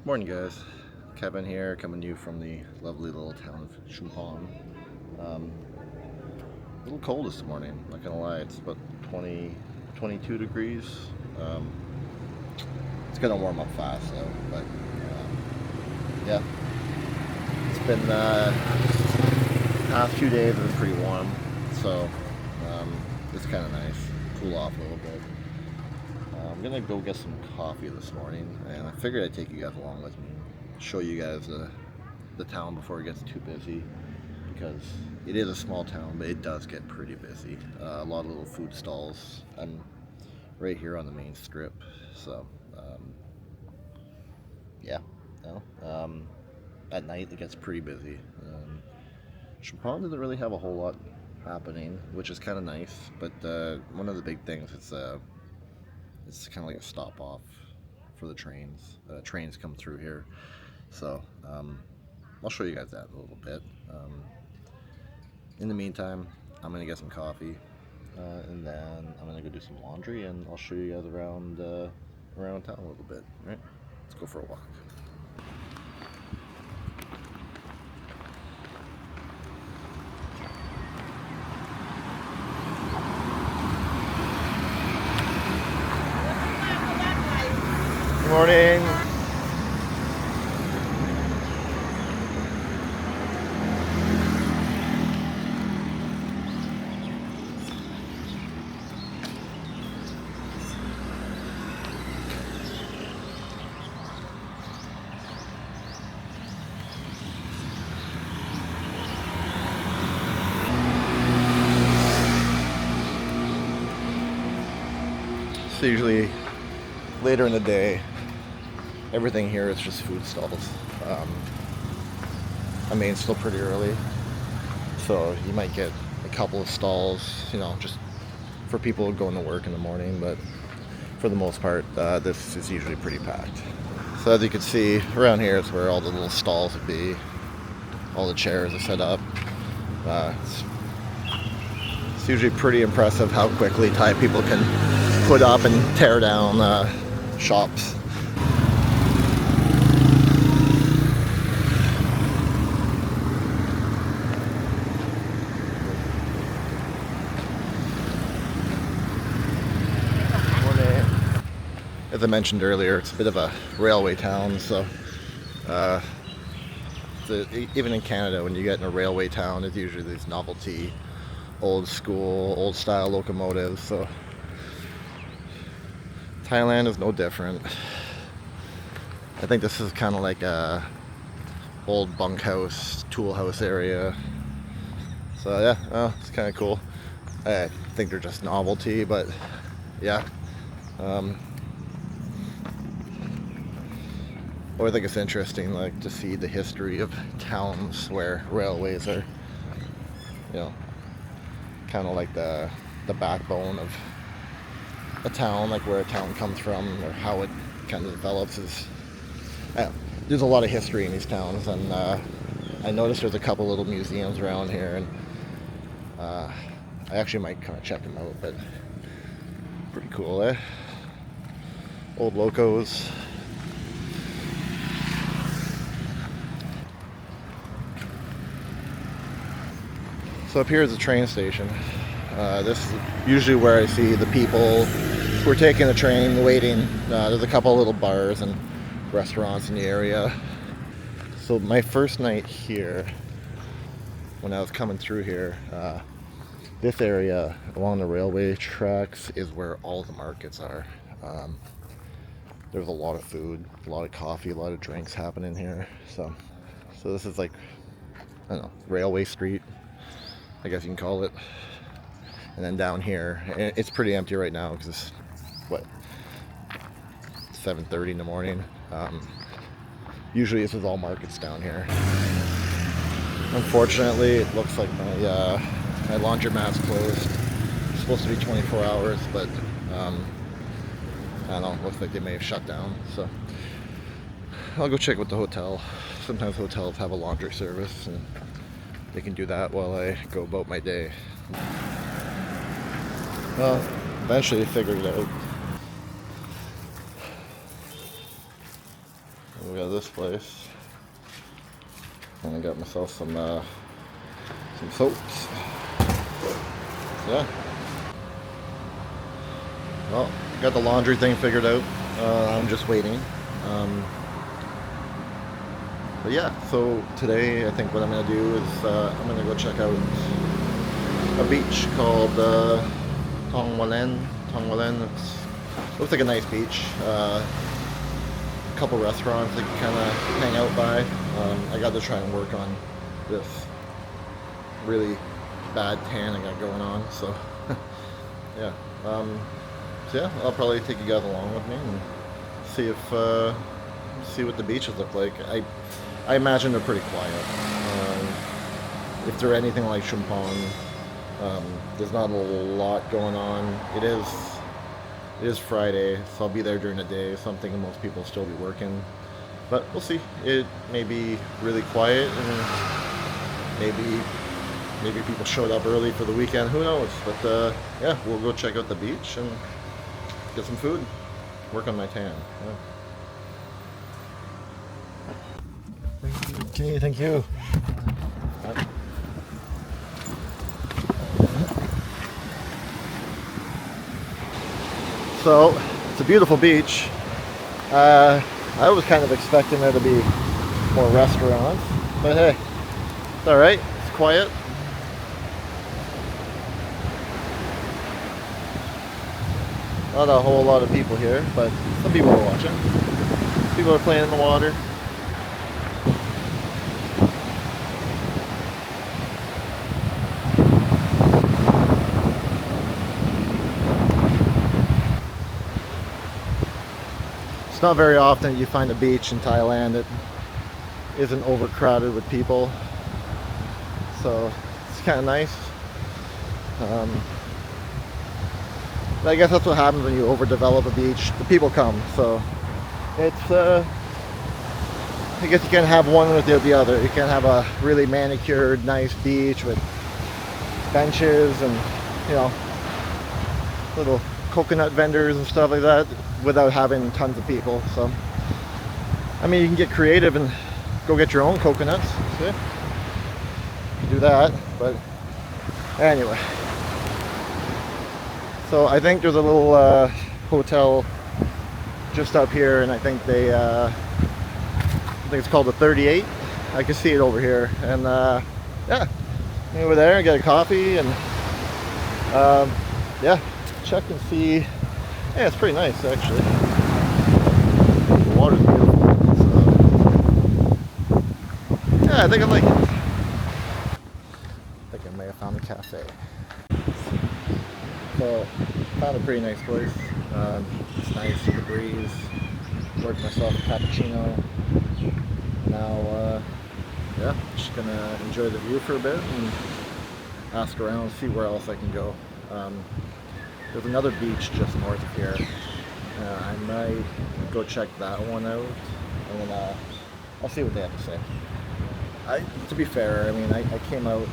Morning, guys. Kevin here, coming to you from the lovely little town of Chumphon. A little cold this morning, not gonna lie. It's about 20, 22 degrees. Um, it's gonna warm up fast though, but yeah, it's been past few days have been pretty warm, so it's kind of nice, cool off a little bit. I'm gonna go get some coffee this morning, and I figured I'd take you guys along with me, show you guys the town before it gets too busy, because it is a small town, but it does get pretty busy. A lot of little food stalls. I'm right here on the main strip, so yeah. No, at night it gets pretty busy. Chumphon doesn't really have a whole lot happening, which is kind of nice. But one of the big things it's kind of like a stop off for the trains. Trains come through here, so I'll show you guys that in a little bit. In the meantime, I'm gonna get some coffee, and then I'm gonna go do some laundry, and I'll show you guys around town a little bit. All right, let's go for a walk. Good morning. So usually later in the day, everything here is just food stalls. I mean, it's still pretty early, so you might get a couple of stalls, just for people going to work in the morning, but for the most part, this is usually pretty packed. So as you can see, around here is where all the little stalls would be. All the chairs are set up. It's usually pretty impressive how quickly Thai people can put up and tear down shops. As I mentioned earlier, it's a bit of a railway town, so even in Canada, when you get in a railway town, it's usually these novelty, old school, old style locomotives. So Thailand is no different. I think this is kind of like a old bunkhouse, tool house area. So yeah, well, it's kind of cool. I think they're just novelty, but yeah. I think it's interesting, like, to see the history of towns where railways are, kind of like the backbone of a town, like where a town comes from or how it kind of develops. There's a lot of history in these towns, and I noticed there's a couple little museums around here, and I actually might kind of check them out. But pretty cool, eh? Old locos. So up here is the train station. This is usually where I see the people who are taking the train, waiting. There's a couple little bars and restaurants in the area. So my first night here, when I was coming through here, this area along the railway tracks is where all the markets are. There's a lot of food, a lot of coffee, a lot of drinks happening here. So this is like, I don't know, Railway Street, I guess you can call it. And then down here, it's pretty empty right now because it's, 7:30 in the morning. Usually this is all markets down here. Unfortunately, it looks like my laundromat's closed. It's supposed to be 24 hours, but I don't know, looks like they may have shut down. So I'll go check with the hotel. Sometimes hotels have a laundry service, and they can do that while I go about my day. Well, eventually I figured it out. we got this place. And I got myself some soaps. Yeah. Well, got the laundry thing figured out. I'm just waiting. But yeah, so today I think what I'm going to do is I'm going to go check out a beach called Thung. It looks like a nice beach. A couple restaurants that you kind of hang out by. I got to try and work on this really bad tan I got going on. So yeah. So yeah, I'll probably take you guys along with me and see what the beaches look like. I imagine they're pretty quiet. If they're anything like Chumphon, there's not a lot going on. It is Friday, so I'll be there during the day. So I'm thinking most people will still be working, but we'll see. It may be really quiet, and maybe people showed up early for the weekend. Who knows? But yeah, we'll go check out the beach and get some food, work on my tan. Yeah. Okay, thank you. So, it's a beautiful beach. I was kind of expecting there to be more restaurants, but hey, it's alright, it's quiet. Not a whole lot of people here, but some people are watching. People are playing in the water. It's not very often you find a beach in Thailand that isn't overcrowded with people, so it's kind of nice. But I guess that's what happens when you overdevelop a beach. The people come, so it's I guess you can't have one without the other. You can't have a really manicured, nice beach with benches and, you know, little coconut vendors and stuff like that without having tons of people. So I mean, you can get creative and go get your own coconuts. See? You can do that, but anyway. So I think there's a little hotel just up here, and I think it's called the 38. I can see it over here, and yeah, over there I get a coffee and yeah, check and see. Yeah, it's pretty nice actually. The water's beautiful. So yeah, I think I like it. I think I may have found a cafe. So found a pretty nice place. It's nice with the breeze. Worked myself a cappuccino. Now yeah, just gonna enjoy the view for a bit and ask around, see where else I can go. There's another beach just north of here. I might go check that one out, and then I'll see what they have to say. To be fair, I mean, I came out.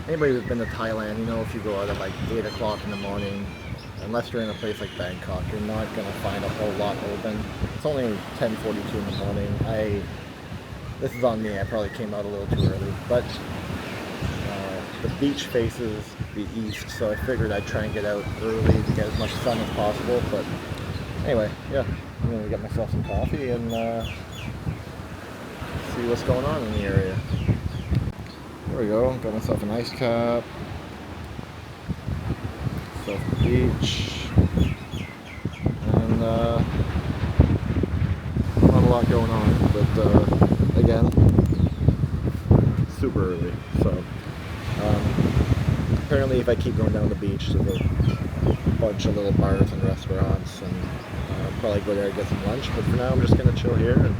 Anybody who's been to Thailand, you know, if you go out at like 8 o'clock in the morning, unless you're in a place like Bangkok, you're not going to find a whole lot open. It's only 10:42 in the morning. This is on me, I probably came out a little too early, but the beach faces the east, so I figured I'd try and get out early to get as much sun as possible. But anyway, yeah, I'm going to get myself some coffee and see what's going on in the area. There we go, got myself an ice cap, myself a beach, and not a lot going on, but again, super early. So apparently if I keep going down the beach, there's a bunch of little bars and restaurants, and I'll probably go there and get some lunch, but for now I'm just going to chill here and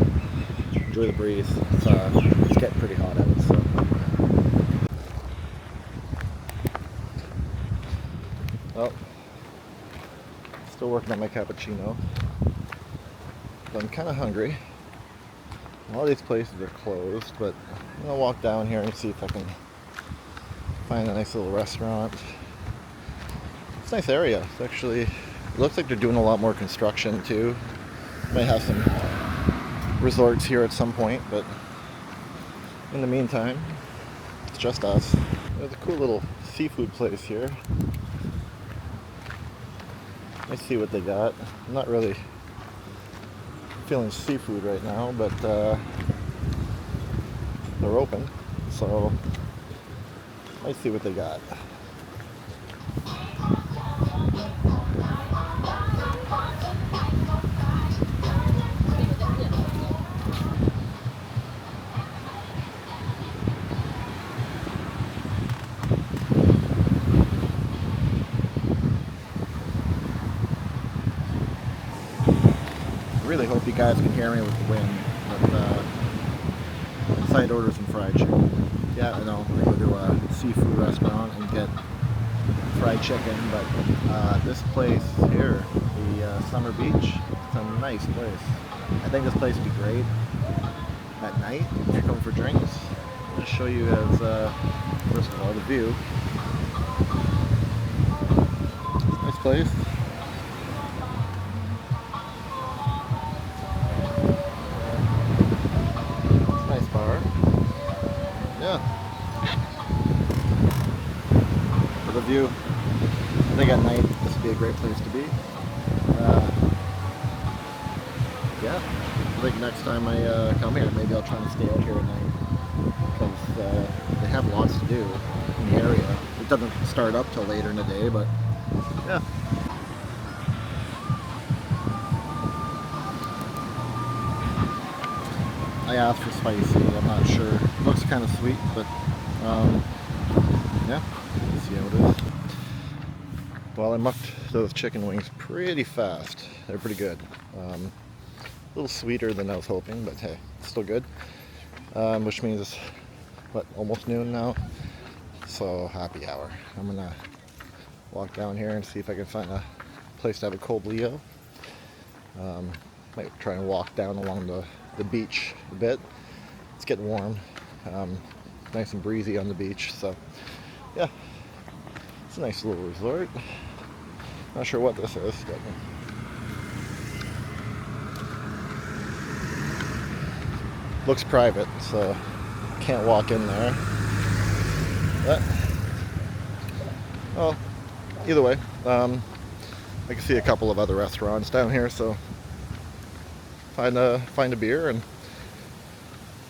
enjoy the breeze. It's getting pretty hot out, so. Oh, still working on my cappuccino, but I'm kind of hungry. All these places are closed, but I'm gonna walk down here and see if I can find a nice little restaurant. It's a nice area. It's actually, it looks like they're doing a lot more construction too. Might have some resorts here at some point, but in the meantime, it's just us. There's a cool little seafood place here. Let's see what they got. I'm not really feeling seafood right now, but they're open, so let's see what they got. Really hope you guys can hear me with the wind, but side order some fried chicken. Yeah, I know, I go to a seafood restaurant and get fried chicken, but this place here, the Summer Beach, it's a nice place. I think this place would be great at night if you're coming for drinks. I'll just show you guys, first of all, the view. Nice place. For the view, I think at night this would be a great place to be. Yeah, I think next time I come here, maybe I'll try and stay out here at night because they have lots to do in the area. It doesn't start up till later in the day, but yeah. I asked for spicy, I'm not sure. It looks kind of sweet, but yeah, let's see how it is. Well, I mucked those chicken wings pretty fast. They're pretty good. A little sweeter than I was hoping, but hey, still good. Which means it's, what, almost noon now? So, happy hour. I'm gonna walk down here and see if I can find a place to have a cold Leo. Might try and walk down along the beach a bit. It's getting warm. Nice and breezy on the beach, so yeah, it's a nice little resort. Not sure what this is, but looks private, so can't walk in there. But well, either way, I can see a couple of other restaurants down here, so find a beer, and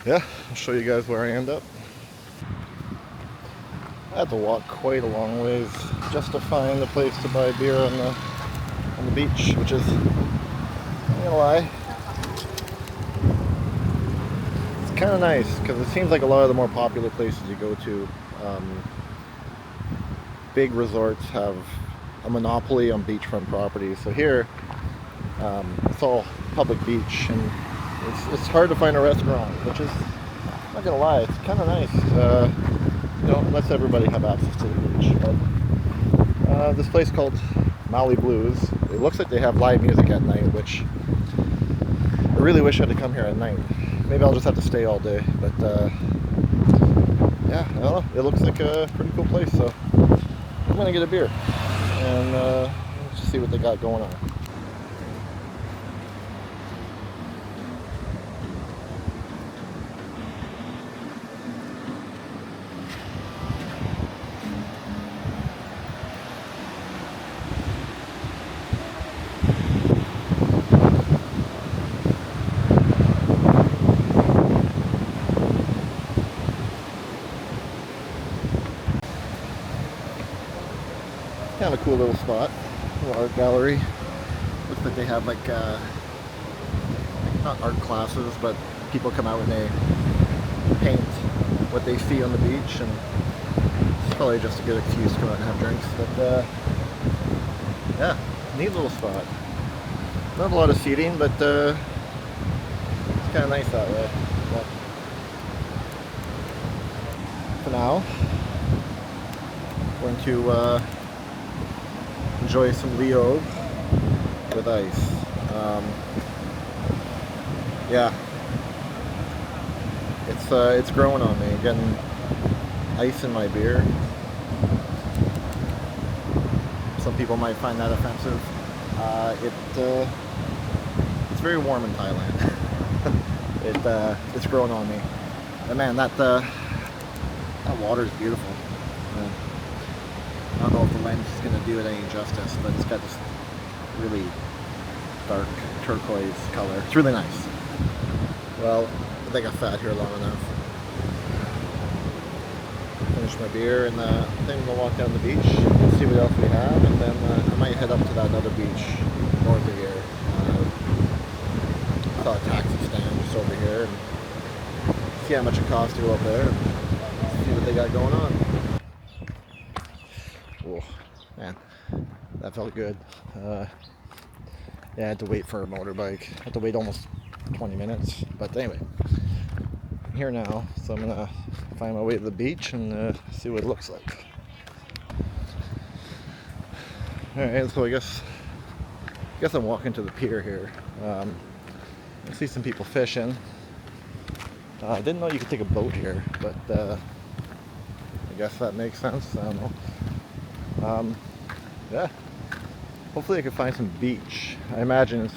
yeah, I'll show you guys where I end up. I had to walk quite a long ways just to find a place to buy beer on the beach, which is, I'm not gonna lie, it's kind of nice because it seems like a lot of the more popular places you go to, big resorts have a monopoly on beachfront properties. So here, it's all public beach, and it's hard to find a restaurant, which is, I'm not gonna lie, it's kind of nice. You know, lets everybody have access to the beach. But this place called Maui Blues, it looks like they have live music at night, which I really wish I had to come here at night. Maybe I'll just have to stay all day, but yeah, I don't know, it looks like a pretty cool place, so I'm gonna get a beer and just see what they got going on. Kind of a cool little spot, little art gallery. Looks like they have like not art classes, but people come out and they paint what they see on the beach, and it's probably just a good excuse to go out and have drinks. But yeah, neat little spot. Not a lot of seating, but it's kind of nice that way. But for now, going to enjoy some Leo with ice. Yeah, it's growing on me. Getting ice in my beer. Some people might find that offensive. It's very warm in Thailand. it's grown on me. And man, that water is beautiful. I don't know if the lens is going to do it any justice, but it's got this really dark turquoise color. It's really nice. Well, I think I've sat here long enough. Finish my beer, and I think I'm going to walk down the beach, see what else we have, and then I might head up to that other beach north of here. I saw a taxi stand just over here, and see how much it costs to go up there, and see what they got going on. Oh, man, that felt good. Yeah, I had to wait for a motorbike. I had to wait almost 20 minutes. But anyway, I'm here now, so I'm gonna find my way to the beach and see what it looks like. Alright, so I guess I'm walking to the pier here. I see some people fishing. I didn't know you could take a boat here, but I guess that makes sense. I don't know. Yeah. Hopefully I can find some beach. I imagine it's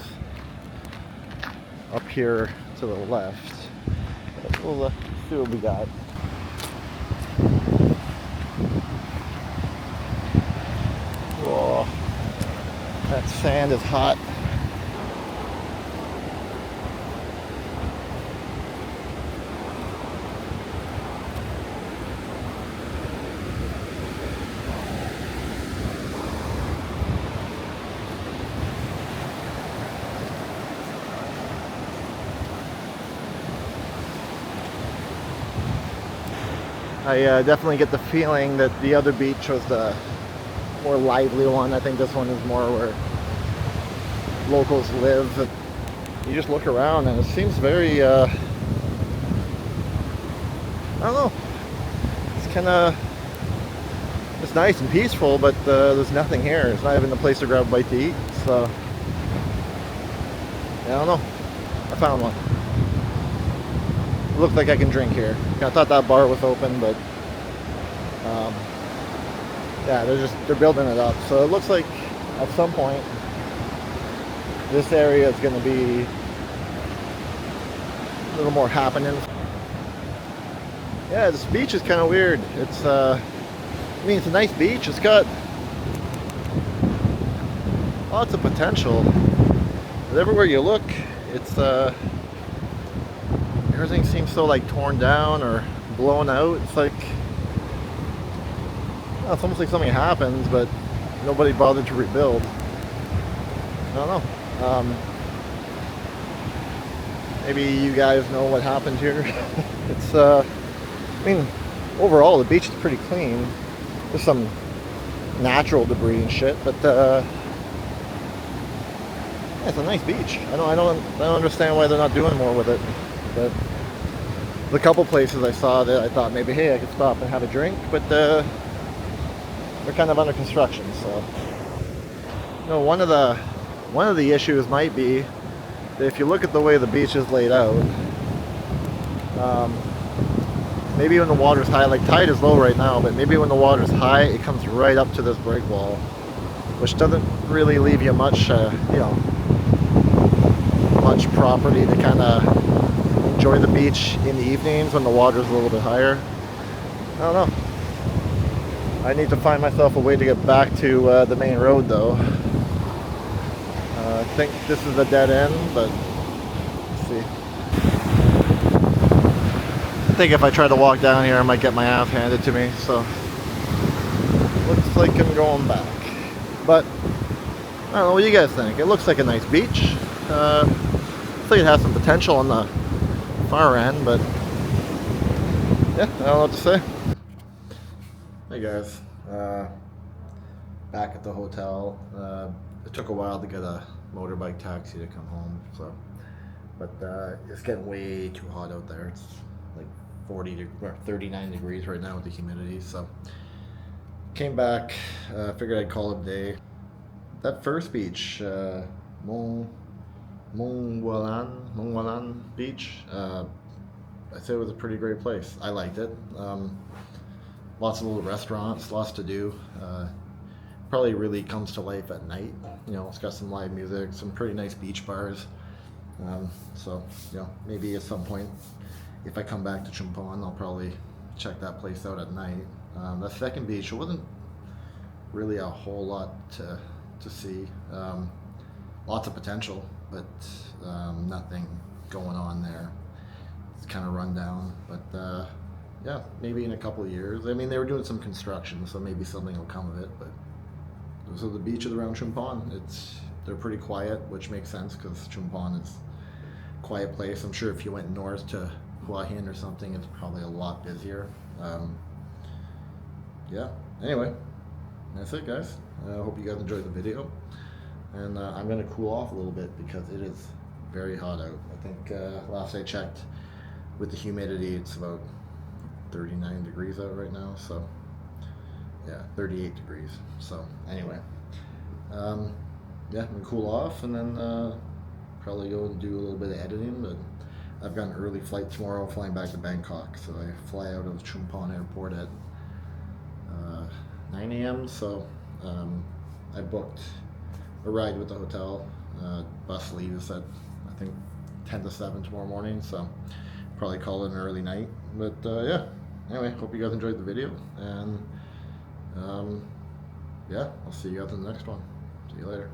up here to the left. But we'll see what we got. Whoa, that sand is hot. I definitely get the feeling that the other beach was the more lively one. I think this one is more where locals live. You just look around and it seems very, I don't know, it's nice and peaceful, but there's nothing here. It's not even a place to grab a bite to eat, so, yeah, I don't know. I found one. Looked like I can drink here. I thought that bar was open, but yeah, they're building it up. So it looks like at some point this area is going to be a little more happening. Yeah, this beach is kind of weird. It's I mean, it's a nice beach. It's got lots of potential, but everywhere you look, it's everything seems so like torn down or blown out. It's like, well, it's almost like something happens, but nobody bothered to rebuild. I don't know. Maybe you guys know what happened here. It's, I mean, overall the beach is pretty clean. There's some natural debris and shit, but yeah, it's a nice beach. I don't understand why they're not doing more with it. But the couple places I saw that I thought maybe, hey, I could stop and have a drink, but they're kind of under construction. So, you know, one of the issues might be that if you look at the way the beach is laid out, maybe when the water's high, like tide is low right now, but maybe when the water's high, it comes right up to this break wall, which doesn't really leave you much, you know, much property to kind of enjoy the beach in the evenings when the water's a little bit higher. I don't know. I need to find myself a way to get back to the main road though. I think this is a dead end, but let's see. I think if I try to walk down here I might get my ass handed to me, so looks like I'm going back. But I don't know, what do you guys think? It looks like a nice beach. Looks like it has some potential on the far end, but yeah, I don't know what to say. Hey guys, back at the hotel. It took a while to get a motorbike taxi to come home, so, but it's getting way too hot out there. It's like 39 degrees right now with the humidity, so came back, figured I'd call it a day. That first beach, Mongwalan Beach, I said it was a pretty great place. I liked it. Lots of little restaurants, lots to do. Probably really comes to life at night. You know, it's got some live music, some pretty nice beach bars. So, you know, maybe at some point, if I come back to Chumphon, I'll probably check that place out at night. The second beach, it wasn't really a whole lot to see. Lots of potential, but nothing going on there. It's kind of run down, but yeah, maybe in a couple of years. I mean, they were doing some construction, so maybe something will come of it. But so the beaches around Chumphon, they're pretty quiet, which makes sense because Chumphon is a quiet place. I'm sure if you went north to Hua Hin or something, it's probably a lot busier. Yeah. Anyway, that's it, guys. I hope you guys enjoyed the video. And I'm going to cool off a little bit because it is very hot out. I think last I checked, with the humidity, it's about 39 degrees out right now. So, yeah, 38 degrees. So, anyway, yeah, I'm going to cool off and then probably go and do a little bit of editing. But I've got an early flight tomorrow, flying back to Bangkok. So I fly out of Chumphon Airport at 9 a.m. So I booked a ride with the hotel. Bus leaves at, I think, 10 to 7 tomorrow morning, so probably call it an early night. But yeah, anyway, hope you guys enjoyed the video, and yeah, I'll see you guys in the next one. See you later.